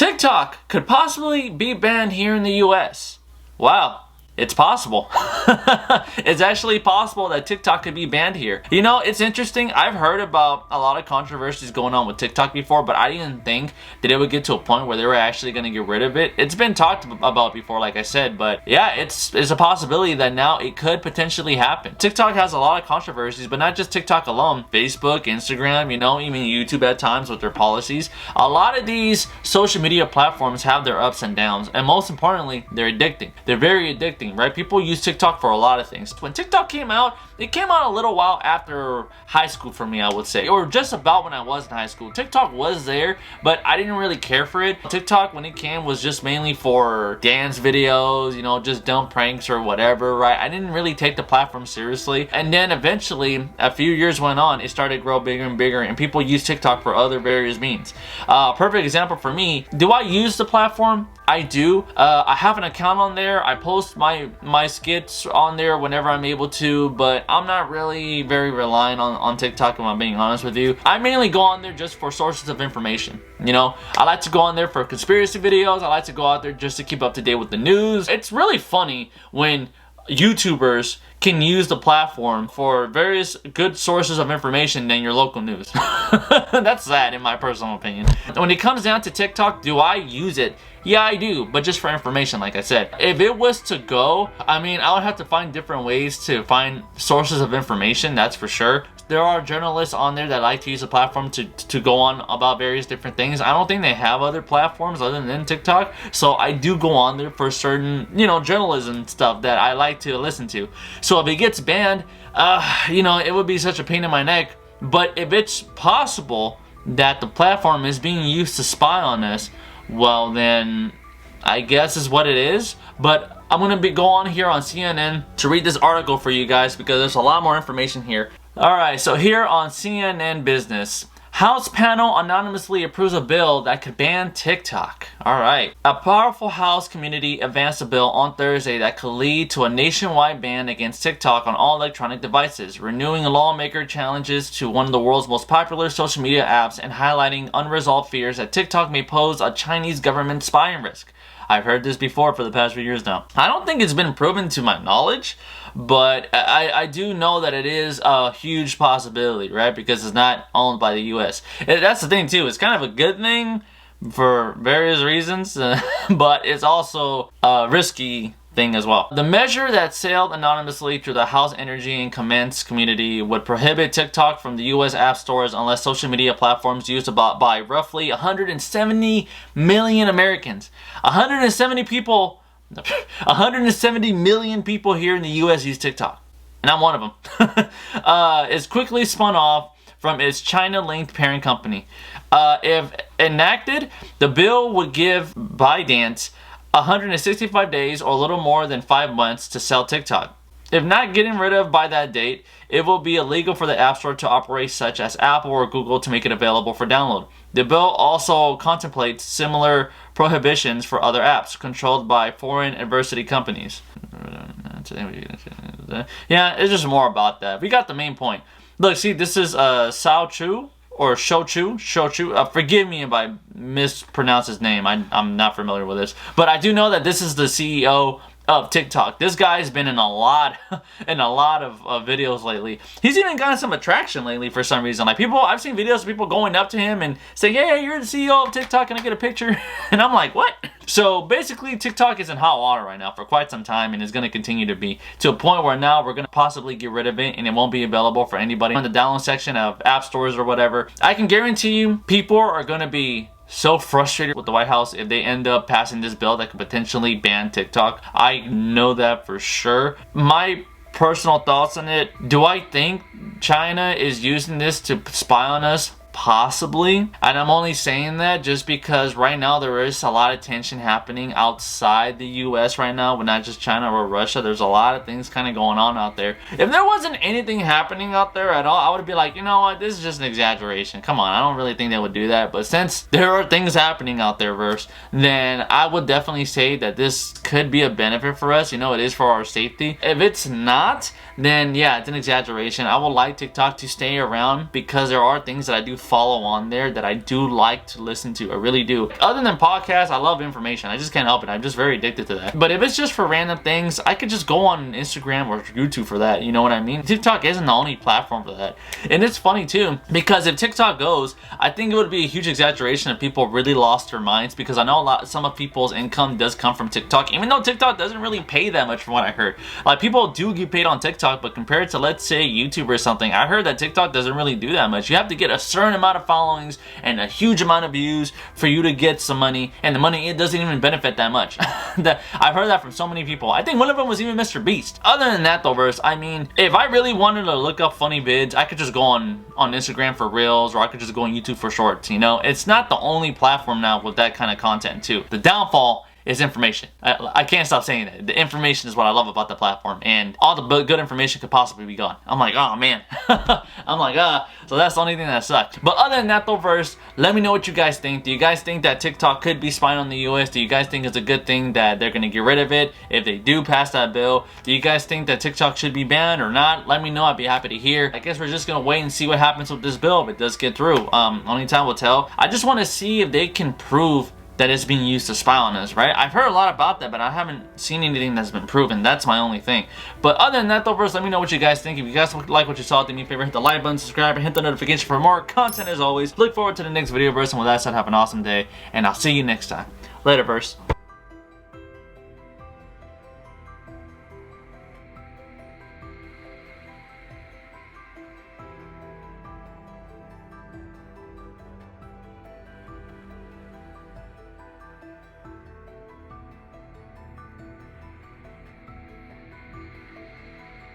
TikTok could possibly be banned here in the US. Wow. It's possible. It's actually possible that TikTok could be banned here. You know, it's interesting. I've heard about a lot of controversies going on with TikTok before, but I didn't think that it would get to a point where they were actually going to get rid of it. It's been talked about before, like I said, but yeah, it's a possibility that now it could potentially happen. TikTok has a lot of controversies, but not just TikTok alone. Facebook, Instagram, you know, even YouTube at times with their policies. A lot of these social media platforms have their ups and downs, and most importantly, they're addicting. They're very addicting. Right? People use TikTok for a lot of things. When TikTok came out, it came out a little while after high school for me, I would say, or just about when I was in high school. TikTok was there, but I didn't really care for it. TikTok, when it came, was just mainly for dance videos, you know, just dumb pranks or whatever, right? I didn't really take the platform seriously. And then eventually, a few years went on, it started to grow bigger and bigger, and people use TikTok for other various means. Perfect example for me, do I use the platform? I do. I have an account on there. I post my skits on there whenever I'm able to, but I'm not really very reliant on TikTok, if I'm being honest with you. I mainly go on there just for sources of information. You know, I like to go on there for conspiracy videos. I like to go out there just to keep up to date with the news. It's really funny when YouTubers can use the platform for various good sources of information than your local news. That's sad in my personal opinion. When it comes down to TikTok, do I use it? Yeah, I do, but just for information, like I said. If it was to go, I mean, I would have to find different ways to find sources of information, that's for sure. There are journalists on there that like to use the platform to go on about various different things. I don't think they have other platforms other than TikTok, so I do go on there for certain, you know, journalism stuff that I like to listen to. So if it gets banned, you know, it would be such a pain in my neck. But if it's possible that the platform is being used to spy on us, well then I guess is what it is. But I'm gonna go on here on CNN to read this article for you guys because there's a lot more information here. Alright, so here on CNN Business, House panel anonymously approves a bill that could ban TikTok. Alright. A powerful House committee advanced a bill on Thursday that could lead to a nationwide ban against TikTok on all electronic devices, renewing lawmaker challenges to one of the world's most popular social media apps and highlighting unresolved fears that TikTok may pose a Chinese government spying risk. I've heard this before for the past few years now. I don't think it's been proven to my knowledge, but I do know that it is a huge possibility, right? Because it's not owned by the US. That's the thing too. It's kind of a good thing for various reasons, but it's also a risky thing as well. The measure that sailed anonymously through the House Energy and Comments Committee would prohibit TikTok from the US app stores unless social media platforms used by roughly 170 million Americans. 170 million people here in the US use TikTok, and I'm one of them. It's quickly spun off from its China-linked parent company. If enacted, the bill would give ByteDance 165 days or a little more than 5 months to sell TikTok. If not getting rid of by that date, it will be illegal for the App Store to operate, such as Apple or Google, to make it available for download. The bill also contemplates similar prohibitions for other apps controlled by foreign adversity companies. Yeah, it's just more about that. We got the main point. Look, see, this is Shou Chew. Or Shou Chew. Forgive me if I mispronounce his name. I'm not familiar with this. But I do know that this is the CEO of TikTok. This guy's been in a lot of videos lately. He's even gotten some attraction lately for some reason. Like I've seen videos of people going up to him and saying, "Hey, you're the CEO of TikTok, can I get a picture?" And I'm like, what? So basically, TikTok is in hot water right now for quite some time and is going to continue to be, to a point where now we're going to possibly get rid of it and it won't be available for anybody in the download section of app stores or whatever. I can guarantee you people are going to be so frustrated with the White House if they end up passing this bill that could potentially ban TikTok. I know that for sure. My personal thoughts on it, do I think China is using this to spy on us? Possibly. And I'm only saying that just because right now there is a lot of tension happening outside the US right now, but not just China or Russia. There's a lot of things kind of going on out there. If there wasn't anything happening out there at all, I would be like, you know what, this is just an exaggeration. Come on, I don't really think they would do that. But since there are things happening out there, then I would definitely say that this could be a benefit for us. You know, it is for our safety. If it's not, then yeah, it's an exaggeration. I would like TikTok to stay around because there are things that I do follow on there that I do like to listen to. I really do. Other than podcasts, I love information. I just can't help it. I'm just very addicted to that. But if it's just for random things, I could just go on Instagram or YouTube for that. You know what I mean? TikTok isn't the only platform for that. And it's funny too, because if TikTok goes, I think it would be a huge exaggeration if people really lost their minds, because I know some of people's income does come from TikTok, even though TikTok doesn't really pay that much from what I heard. Like, people do get paid on TikTok, but compared to, let's say, YouTube or something, I heard that TikTok doesn't really do that much. You have to get a certain amount of followings and a huge amount of views for you to get some money, and the money, it doesn't even benefit that much. I've heard that from so many people. I think one of them was even Mr. Beast. Other than that though, verse, I mean, if I really wanted to look up funny vids, I could just go on Instagram for Reels, or I could just go on YouTube for Shorts, you know? It's not the only platform now with that kind of content too. The downfall is information. I can't stop saying that. The information is what I love about the platform, and all the good information could possibly be gone. I'm like, oh man. I'm like, so that's the only thing that sucks. But other than that though, verse, let me know what you guys think. Do you guys think that TikTok could be spying on the US? Do you guys think it's a good thing that they're gonna get rid of it if they do pass that bill? Do you guys think that TikTok should be banned or not? Let me know. I'd be happy to hear. I guess we're just gonna wait and see what happens with this bill if it does get through. Only time will tell. I just want to see if they can prove that it's being used to spy on us, right? I've heard a lot about that, but I haven't seen anything that's been proven. That's my only thing. But other than that though, verse, let me know what you guys think. If you guys like what you saw, do me a favor, hit the like button, subscribe, and hit the notification for more content as always. Look forward to the next video, verse, and with that said, have an awesome day, and I'll see you next time. Later, verse.